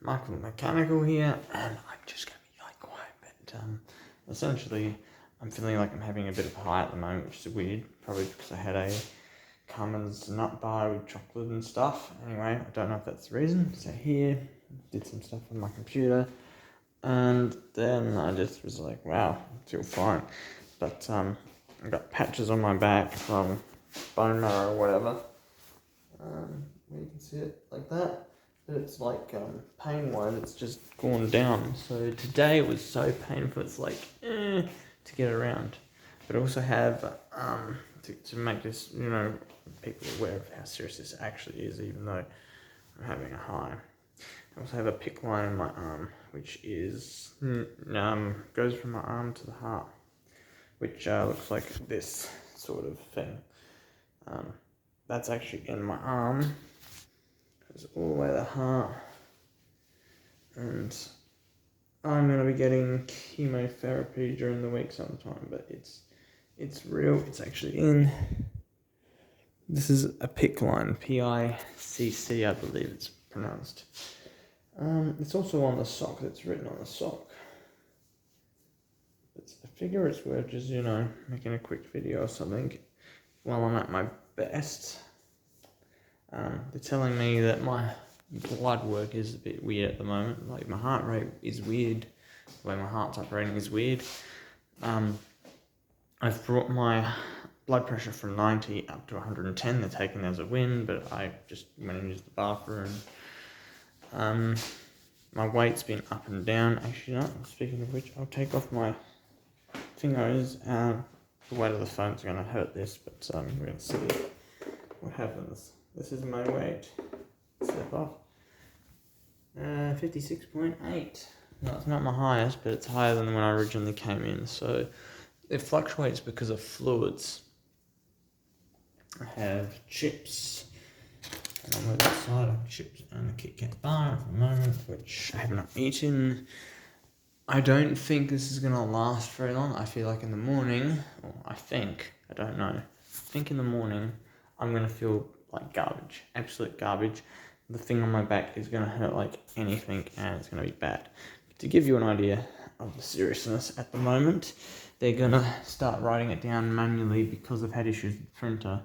Michael the Mechanical here, and I'm just going to be like quiet, but essentially I'm feeling like I'm having a bit of a high at the moment, which is weird, probably because I had a Cummins nut bar with chocolate and stuff. Anyway, I don't know if that's the reason. So here, did some stuff on my computer, and then I just was like, wow, I feel fine. But I got patches on my back from bone marrow or whatever. Where you can see it like that. But it's like pain-wise, it's just gone down. So today it was so painful, it's like to get around. But I also have to make this, people aware of how serious this actually is, even though I'm having a high. I also have a PICC line in my arm, which is goes from my arm to the heart, which looks like this sort of thing. That's actually in my arm. Goes all the way to the heart, and I'm gonna be getting chemotherapy during the week sometime. But it's real. It's actually in. This is a PICC line, PICC, I believe it's pronounced. It's also on the sock. It's written on the sock. I figure it's worth just making a quick video or something while I'm at my best. They're telling me that my blood work is a bit weird at the moment. Like my heart rate is weird. The way my heart's operating is weird. I've brought my blood pressure from 90 up to 110. They're taking that as a win, but I just went and used the bathroom. My weight's been up and down. Actually, no, speaking of which, I'll take off my fingers. The weight of the phone's going to hurt this, but we're going to see what happens. This is my weight. Step off. 56.8. No, it's not my highest, but it's higher than when I originally came in. So it fluctuates because of fluids. I have chips. And on the other side, I have chips and a Kit Kat bar at the moment, which I have not eaten. I don't think this is going to last very long. I feel like in the morning, I don't know. I think in the morning, I'm going to feel like garbage, absolute garbage. The thing on my back is going to hurt like anything, and it's going to be bad. To give you an idea of the seriousness at the moment, they're going to start writing it down manually because I've had issues with the printer.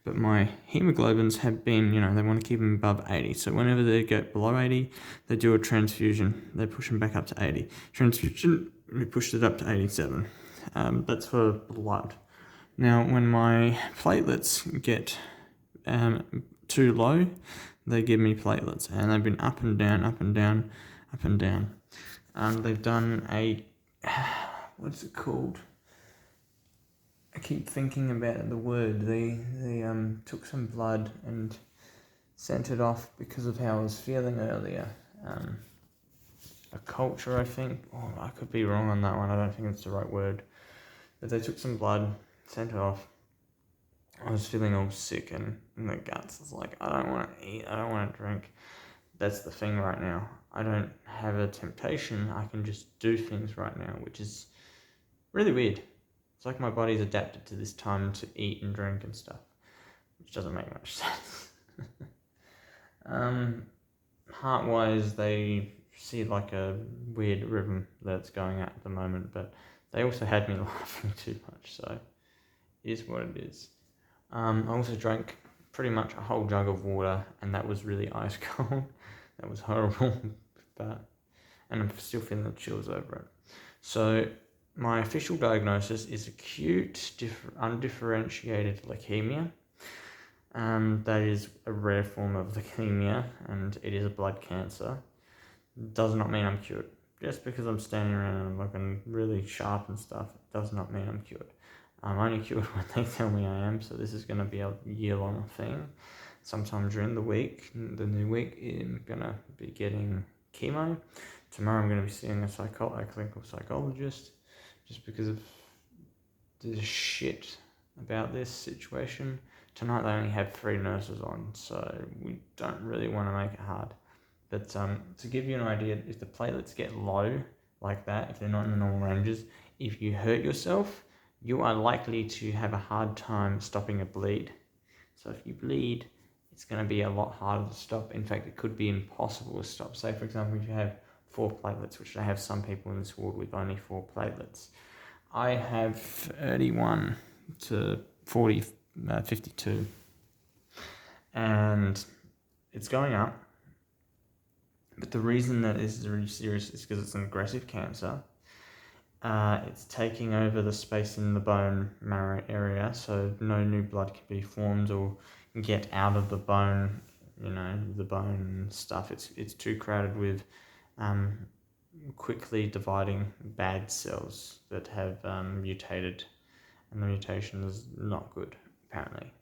But my hemoglobins have been, they want to keep them above 80. So whenever they get below 80, they do a transfusion. They push them back up to 80. Transfusion, we pushed it up to 87. That's for blood. Now, when my platelets get too low, they give me platelets, and they've been up and down, up and down, up and down. They've done what's it called? I keep thinking about the word. They took some blood and sent it off because of how I was feeling earlier. A culture, I think. Oh, I could be wrong on that one. I don't think it's the right word. But they took some blood, sent it off. I was feeling all sick and in the guts. It's like, I don't want to eat, I don't want to drink. That's the thing right now. I don't have a temptation. I can just do things right now, which is really weird. It's like my body's adapted to this time to eat and drink and stuff, which doesn't make much sense. Heart-wise, they see like a weird rhythm that's going at the moment, but they also had me laughing too much, so it is what it is. I also drank pretty much a whole jug of water, and that was really ice cold. That was horrible, and I'm still feeling the chills over it. So my official diagnosis is acute undifferentiated leukemia. That is a rare form of leukemia, and it is a blood cancer. Does not mean I'm cured. Just because I'm standing around and I'm looking really sharp and stuff, does not mean I'm cured. I'm only cured when they tell me I am, so this is going to be a year-long thing. Sometime during the week, the new week, I'm going to be getting chemo. Tomorrow I'm going to be seeing a clinical psychologist, just because of the shit about this situation. Tonight they only have 3 nurses on, so we don't really want to make it hard. But to give you an idea, if the platelets get low like that, if they're not in the normal ranges, if you hurt yourself, you are likely to have a hard time stopping a bleed. So if you bleed, it's going to be a lot harder to stop. In fact, it could be impossible to stop. Say, for example, if you have 4 platelets, which I have some people in this ward with only 4 platelets. I have 31 to 52. And it's going up. But the reason that this is really serious is because it's an aggressive cancer. It's taking over the space in the bone marrow area, so no new blood can be formed or get out of the bone, the bone and stuff. It's too crowded with quickly dividing bad cells that have mutated, and the mutation is not good, apparently.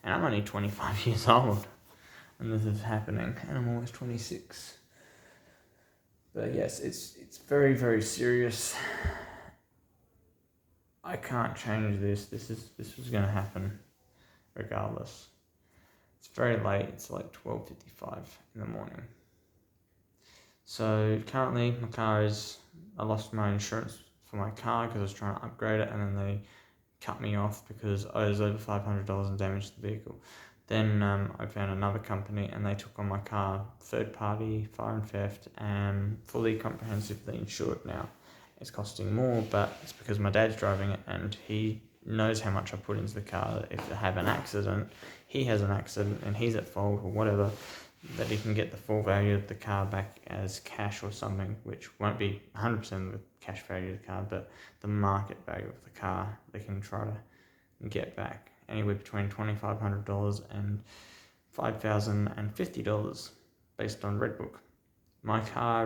And I'm only 25 years old, and this is happening, and I'm almost 26. But yes, it's very, very serious. I can't change this. This was going to happen regardless. It's very late. It's like 12:55 in the morning. So currently I lost my insurance for my car because I was trying to upgrade it, and then they cut me off because I was over $500 in damage to the vehicle. Then I found another company, and they took on my car, third party, fire and theft, and fully comprehensively insured now. It's costing more, but it's because my dad's driving it, and he knows how much I put into the car. If I have an accident, he has an accident, and he's at fault or whatever, that he can get the full value of the car back as cash or something, which won't be 100% of the cash value of the car, but the market value of the car they can try to get back anywhere between $2,500 and $5,050 based on Redbook. My car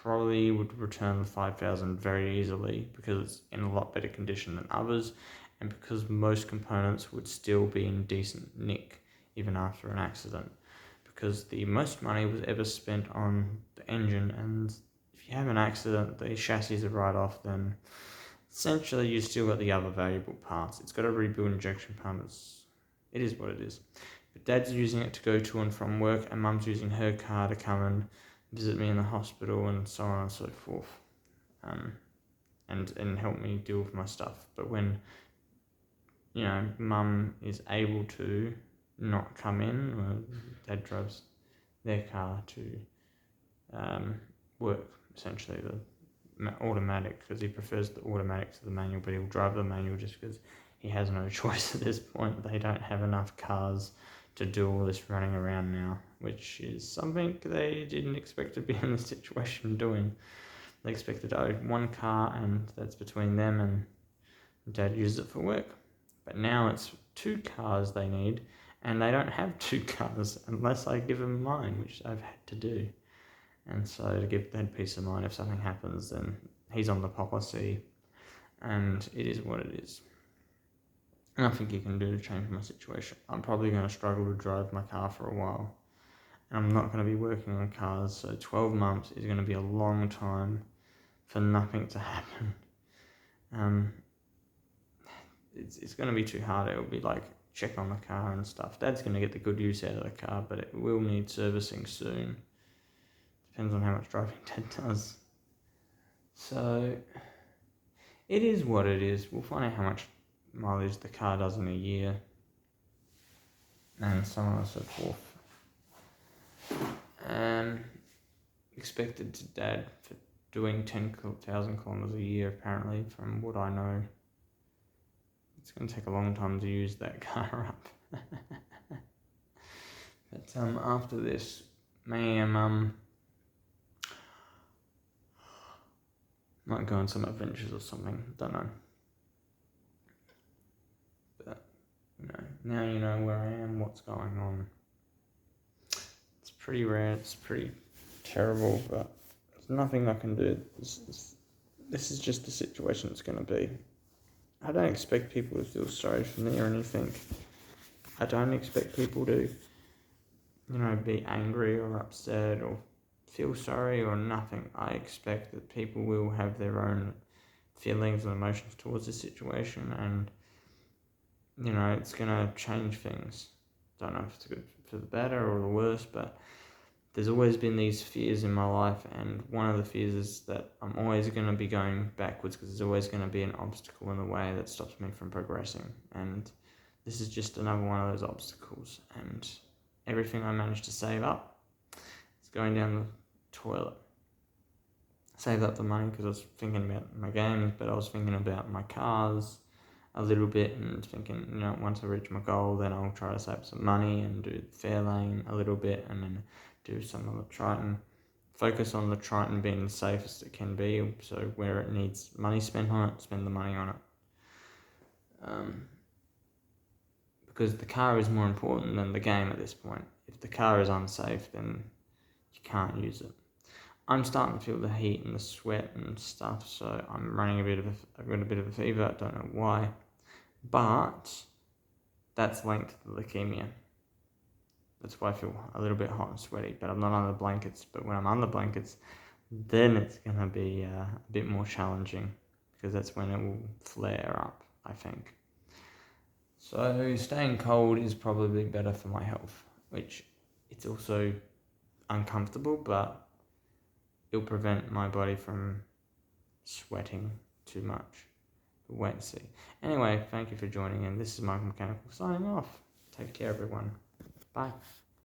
probably would return the $5,000 very easily because it's in a lot better condition than others, and because most components would still be in decent nick even after an accident, because the most money was ever spent on the engine, and if you have an accident, the chassis are right off, then essentially you still got the other valuable parts. It's got a rebuild injection pump. It is what it is. But Dad's using it to go to and from work, and Mum's using her car to come and visit me in the hospital and so on and so forth, and help me deal with my stuff. But when Mum is able to not come in, Dad drives their car to work, essentially the automatic, because he prefers the automatic to the manual, but he'll drive the manual just because he has no choice at this point. They don't have enough cars to do all this running around now, which is something they didn't expect to be in this situation doing. They expected to own one car, and that's between them, and Dad uses it for work. But now it's 2 cars they need, and they don't have 2 cars unless I give them mine, which I've had to do. And so to give Dad peace of mind, if something happens, then he's on the policy, and it is what it is. Nothing you can do to change my situation. I'm probably going to struggle to drive my car for a while, and I'm not going to be working on cars, so 12 months is going to be a long time for nothing to happen. It's going to be too hard. It will be like check on the car and stuff. Dad's going to get the good use out of the car, but it will need servicing soon. Depends on how much driving Dad does. So it is what it is. We'll find out how much mileage the car does in a year, and so on and so forth. Expected to Dad for doing 10,000 kilometers a year, apparently, from what I know. It's going to take a long time to use that car up. But after this, me and Mum might go on some adventures or something, don't know. But, now you know where I am, what's going on. It's pretty rare, it's pretty terrible, but there's nothing I can do. This is just the situation it's going to be. I don't expect people to feel sorry for me or anything. I don't expect people to, be angry or upset or feel sorry or nothing. I expect that people will have their own feelings and emotions towards the situation, and, it's going to change things. Don't know if it's good for the better or the worse, but there's always been these fears in my life, and one of the fears is that I'm always going to be going backwards because there's always going to be an obstacle in the way that stops me from progressing, and this is just another one of those obstacles, and everything I managed to save up is going down the toilet. Saved up the money because I was thinking about my games, but I was thinking about my cars a little bit and thinking, once I reach my goal, then I'll try to save some money and do Fairlane a little bit, and then do some of the Triton. Focus on the Triton being the safest it can be, so where it needs money spent on it, spend the money on it. Because the car is more important than the game at this point. If the car is unsafe, then you can't use it. I'm starting to feel the heat and the sweat and stuff, so I'm running I've got a bit of a fever, I don't know why. But that's linked to the leukemia. That's why I feel a little bit hot and sweaty, but I'm not under the blankets. But when I'm under the blankets, then it's going to be a bit more challenging, because that's when it will flare up, I think. So staying cold is probably better for my health, which it's also uncomfortable, but it'll prevent my body from sweating too much. We'll wait and see. Anyway, thank you for joining in. This is Michael Mechanical signing off. Take care, everyone. Bye.